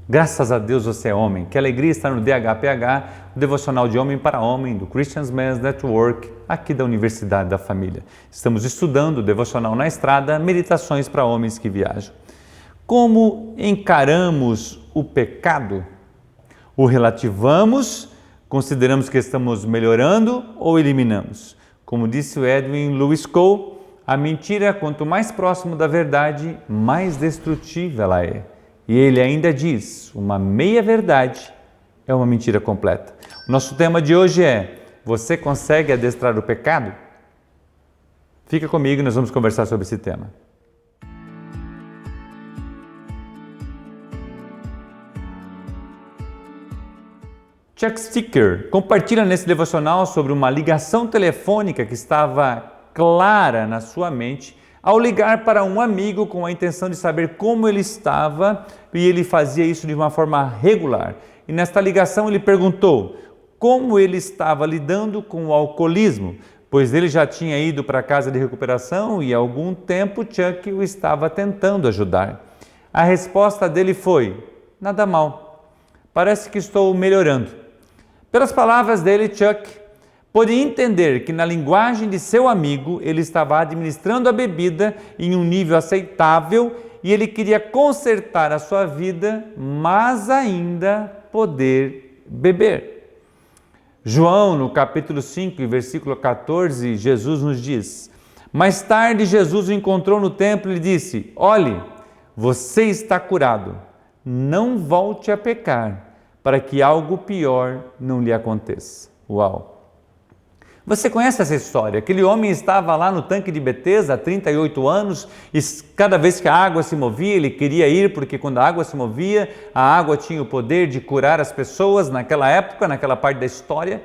Graças a Deus você é homem. Que alegria estar no DHPH, o devocional de homem para homem, do Christian Men's Network, aqui da Universidade da Família. Estamos estudando o devocional na estrada, meditações para homens que viajam. Como encaramos o pecado? O relativamos, consideramos que estamos melhorando ou eliminamos? Como disse o Edwin Lewis Cole, a mentira, quanto mais próximo da verdade, mais destrutiva ela é. E ele ainda diz, uma meia-verdade é uma mentira completa. O nosso tema de hoje é, você consegue adestrar o pecado? Fica comigo e nós vamos conversar sobre esse tema. Chuck Sticker compartilha nesse devocional sobre uma ligação telefônica que estava clara na sua mente ao ligar para um amigo com a intenção de saber como ele estava, e ele fazia isso de uma forma regular. E nesta ligação ele perguntou como ele estava lidando com o alcoolismo, pois ele já tinha ido para a casa de recuperação e há algum tempo Chuck o estava tentando ajudar. A resposta dele foi, nada mal, parece que estou melhorando. Pelas palavras dele, Chuck pôde entender que na linguagem de seu amigo ele estava administrando a bebida em um nível aceitável e ele queria consertar a sua vida, mas ainda poder beber. João, no capítulo 5, versículo 14, Jesus nos diz, mais tarde Jesus o encontrou no templo e lhe disse, olhe, você está curado, não volte a pecar, para que algo pior não lhe aconteça. Uau! Você conhece essa história? Aquele homem estava lá no tanque de Betesda há 38 anos e cada vez que a água se movia, ele queria ir, porque quando a água se movia, a água tinha o poder de curar as pessoas naquela época, naquela parte da história.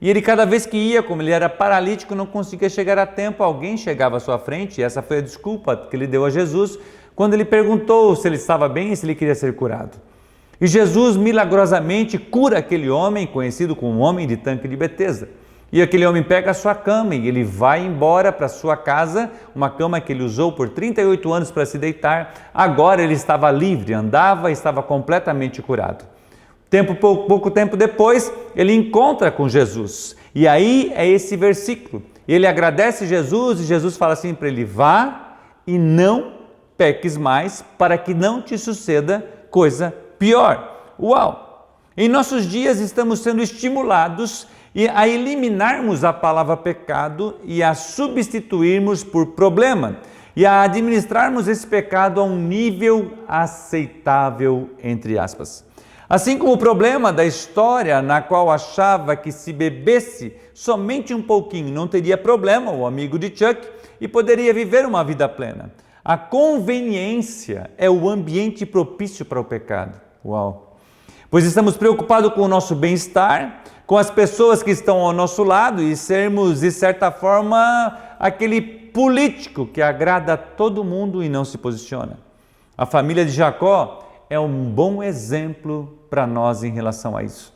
E ele cada vez que ia, como ele era paralítico, não conseguia chegar a tempo, alguém chegava à sua frente, e essa foi a desculpa que ele deu a Jesus, quando ele perguntou se ele estava bem e se ele queria ser curado. E Jesus milagrosamente cura aquele homem, conhecido como o homem de tanque de Betesda. E aquele homem pega a sua cama e ele vai embora para sua casa, uma cama que ele usou por 38 anos para se deitar. Agora ele estava livre, andava e estava completamente curado. Pouco tempo depois, ele encontra com Jesus. E aí é esse versículo. Ele agradece Jesus e Jesus fala assim para ele, vá e não peques mais para que não te suceda coisa pior. Uau! Em nossos dias estamos sendo estimulados a eliminarmos a palavra pecado e a substituirmos por problema e a administrarmos esse pecado a um nível aceitável, entre aspas. Assim como o problema da história na qual achava que se bebesse somente um pouquinho não teria problema, o amigo de Chuck, e poderia viver uma vida plena. A conveniência é o ambiente propício para o pecado. Uau! Pois estamos preocupados com o nosso bem-estar, com as pessoas que estão ao nosso lado e sermos, de certa forma, aquele político que agrada a todo mundo e não se posiciona. A família de Jacó é um bom exemplo para nós em relação a isso.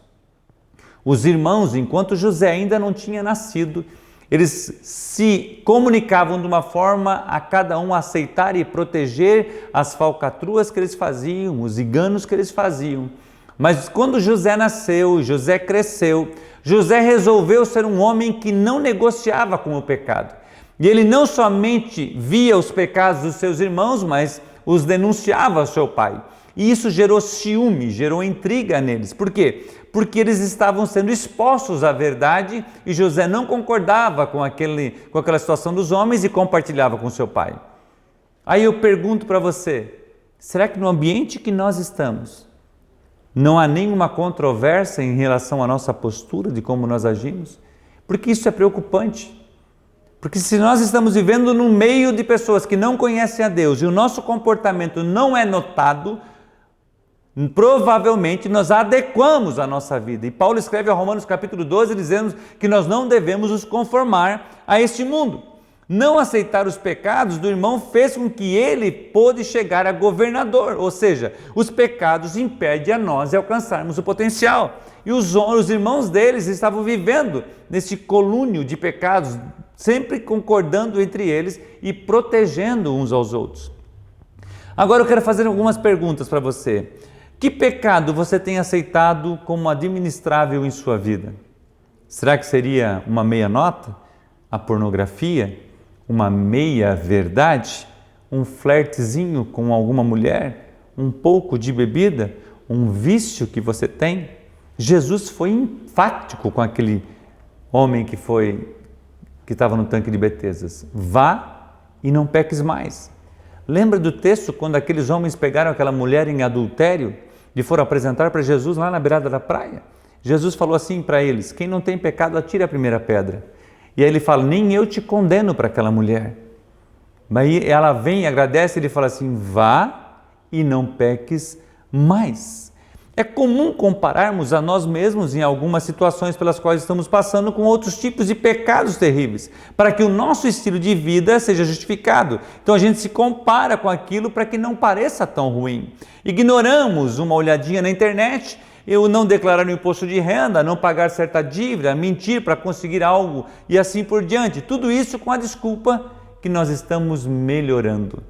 Os irmãos, enquanto José ainda não tinha nascido, eles se comunicavam de uma forma a cada um aceitar e proteger as falcatruas que eles faziam, os enganos que eles faziam. Mas quando José nasceu, José cresceu, José resolveu ser um homem que não negociava com o pecado. E ele não somente via os pecados dos seus irmãos, mas os denunciava ao seu pai. E isso gerou ciúme, gerou intriga neles. Por quê? Porque eles estavam sendo expostos à verdade e José não concordava com aquela situação dos homens e compartilhava com seu pai. Aí eu pergunto para você, será que no ambiente que nós estamos, não há nenhuma controvérsia em relação à nossa postura, de como nós agimos? Porque isso é preocupante. Porque se nós estamos vivendo no meio de pessoas que não conhecem a Deus e o nosso comportamento não é notado, provavelmente nós adequamos a nossa vida. E Paulo escreve a Romanos capítulo 12 dizendo que nós não devemos nos conformar a este mundo. Não aceitar os pecados do irmão fez com que ele pôde chegar a governador, ou seja, os pecados impedem a nós de alcançarmos o potencial. E os irmãos deles estavam vivendo nesse colúnio de pecados, sempre concordando entre eles e protegendo uns aos outros. Agora eu quero fazer algumas perguntas para você. Que pecado você tem aceitado como administrável em sua vida? Será que seria uma meia nota? A pornografia? Uma meia verdade? Um flertezinho com alguma mulher? Um pouco de bebida? Um vício que você tem? Jesus foi enfático com aquele homem que estava no tanque de Betesdas. Vá e não peques mais. Lembra do texto quando aqueles homens pegaram aquela mulher em adultério e foram apresentar para Jesus lá na beirada da praia? Jesus falou assim para eles: quem não tem pecado, atire a primeira pedra. E aí ele fala: nem eu te condeno para aquela mulher. Mas ela vem e agradece, ele fala assim: vá e não peques mais. É comum compararmos a nós mesmos em algumas situações pelas quais estamos passando com outros tipos de pecados terríveis, para que o nosso estilo de vida seja justificado. Então a gente se compara com aquilo para que não pareça tão ruim. Ignoramos uma olhadinha na internet, eu não declarar o imposto de renda, não pagar certa dívida, mentir para conseguir algo e assim por diante. Tudo isso com a desculpa que nós estamos melhorando.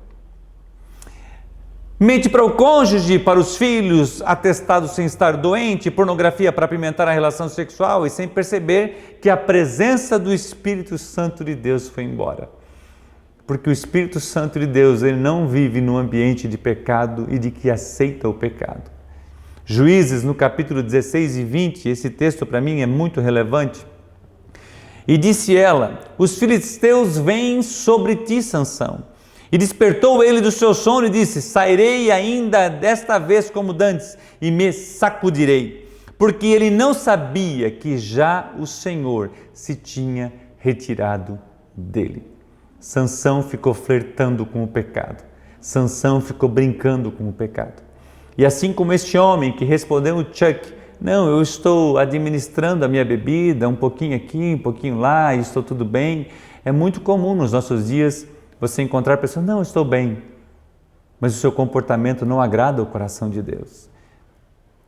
Mente para o cônjuge, para os filhos, atestado sem estar doente, pornografia para apimentar a relação sexual e sem perceber que a presença do Espírito Santo de Deus foi embora. Porque o Espírito Santo de Deus, ele não vive num ambiente de pecado e de que aceita o pecado. Juízes, no capítulo 16 e 20, esse texto para mim é muito relevante. E disse ela: os filisteus vêm sobre ti, Sansão. E despertou ele do seu sono e disse: sairei ainda desta vez como dantes e me sacudirei. Porque ele não sabia que já o Senhor se tinha retirado dele. Sansão ficou flertando com o pecado. Sansão ficou brincando com o pecado. E assim como este homem que respondeu o Chuck: não, eu estou administrando a minha bebida, um pouquinho aqui, um pouquinho lá, e estou tudo bem. É muito comum nos nossos dias você encontrar pessoas: não, estou bem, mas o seu comportamento não agrada o coração de Deus.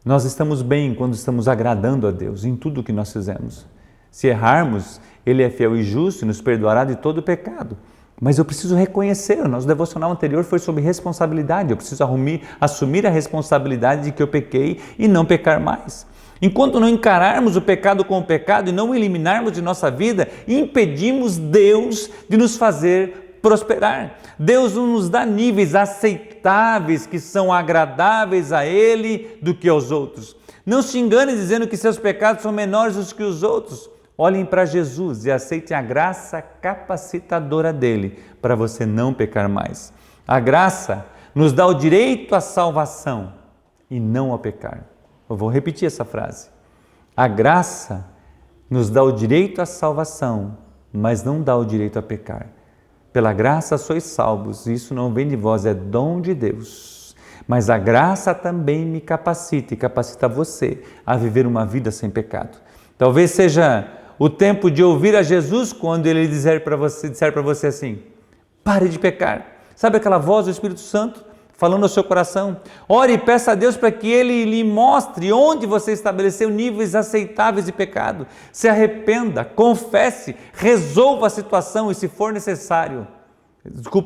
Nós estamos bem quando estamos agradando a Deus em tudo o que nós fizemos. Se errarmos, Ele é fiel e justo e nos perdoará de todo pecado. Mas eu preciso reconhecer, o nosso devocional anterior foi sobre responsabilidade, eu preciso assumir a responsabilidade de que eu pequei e não pecar mais. Enquanto não encararmos o pecado com o pecado e não eliminarmos de nossa vida, impedimos Deus de nos fazer prosperar. Deus não nos dá níveis aceitáveis que são agradáveis a Ele do que aos outros. Não se engane dizendo que seus pecados são menores do que os outros. Olhem para Jesus e aceitem a graça capacitadora dele para você não pecar mais. A graça nos dá o direito à salvação e não a pecar. Eu vou repetir essa frase. A graça nos dá o direito à salvação, mas não dá o direito a pecar. Pela graça sois salvos, isso não vem de vós, é dom de Deus. Mas a graça também me capacita e capacita você a viver uma vida sem pecado. Talvez seja o tempo de ouvir a Jesus quando Ele disser para você assim: pare de pecar. Sabe aquela voz do Espírito Santo falando ao seu coração? Ore e peça a Deus para que Ele lhe mostre onde você estabeleceu níveis aceitáveis de pecado. Se arrependa, confesse, resolva a situação e se for necessário,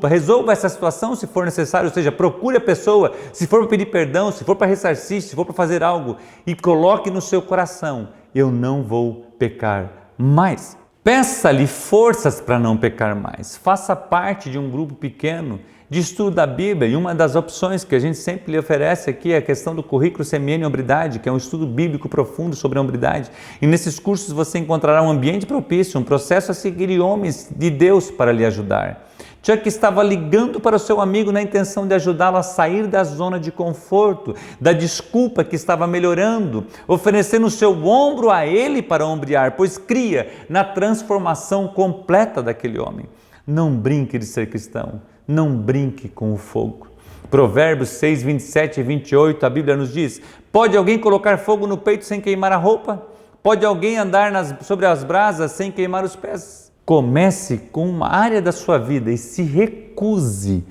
resolva essa situação se for necessário, ou seja, procure a pessoa, se for para pedir perdão, se for para ressarcir, se for para fazer algo, e coloque no seu coração: eu não vou pecar mais. Peça-lhe forças para não pecar mais. Faça parte de um grupo pequeno de estudo da Bíblia, e uma das opções que a gente sempre lhe oferece aqui é a questão do currículo CMN Hombridade, que é um estudo bíblico profundo sobre a hombridade. E nesses cursos você encontrará um ambiente propício, um processo a seguir e homens de Deus para lhe ajudar. Chuck estava ligando para o seu amigo na intenção de ajudá-lo a sair da zona de conforto, da desculpa que estava melhorando, oferecendo o seu ombro a ele para ombrear, pois cria na transformação completa daquele homem. Não brinque de ser cristão, não brinque com o fogo. Provérbios 6, 27 e 28, a Bíblia nos diz: pode alguém colocar fogo no peito sem queimar a roupa? Pode alguém andar sobre as brasas sem queimar os pés? Comece com uma área da sua vida e se recuse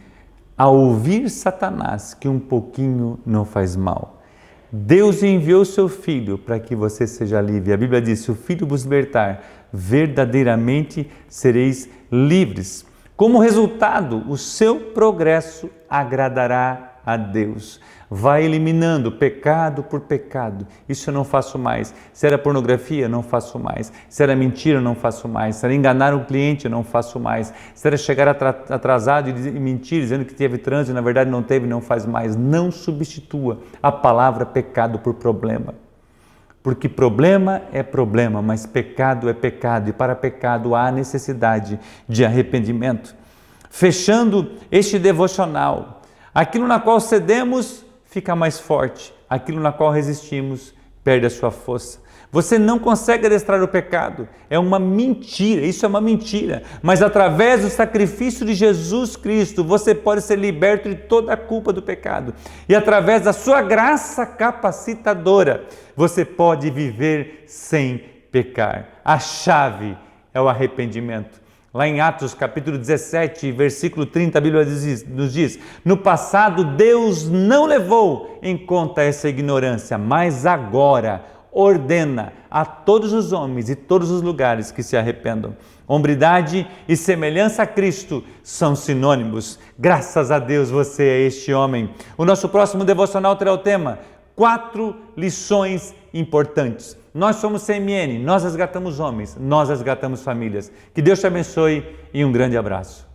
a ouvir Satanás, que um pouquinho não faz mal. Deus enviou seu Filho para que você seja livre. A Bíblia diz: se o Filho vos libertar, verdadeiramente sereis livres. Como resultado, o seu progresso agradará a Deus. Vai eliminando pecado por pecado. Isso eu não faço mais. Se era pornografia, não faço mais. Se era mentira, não faço mais. Se era enganar um cliente, não faço mais. Se era chegar atrasado e mentir, dizendo que teve trânsito e na verdade não teve, não faz mais. Não substitua a palavra pecado por problema. Porque problema é problema, mas pecado é pecado. E para pecado há necessidade de arrependimento. Fechando este devocional, aquilo na qual cedemos fica mais forte, aquilo na qual resistimos perde a sua força. Você não consegue adestrar o pecado, é uma mentira, isso é uma mentira, mas através do sacrifício de Jesus Cristo, você pode ser liberto de toda a culpa do pecado, e através da sua graça capacitadora, você pode viver sem pecar. A chave é o arrependimento. Lá em Atos capítulo 17, versículo 30, a Bíblia nos diz: no passado Deus não levou em conta essa ignorância, mas agora ordena a todos os homens e todos os lugares que se arrependam. Hombridade e semelhança a Cristo são sinônimos. Graças a Deus você é este homem. O nosso próximo devocional terá o tema 4 lições importantes. Nós somos CMN, nós resgatamos homens, nós resgatamos famílias. Que Deus te abençoe e um grande abraço.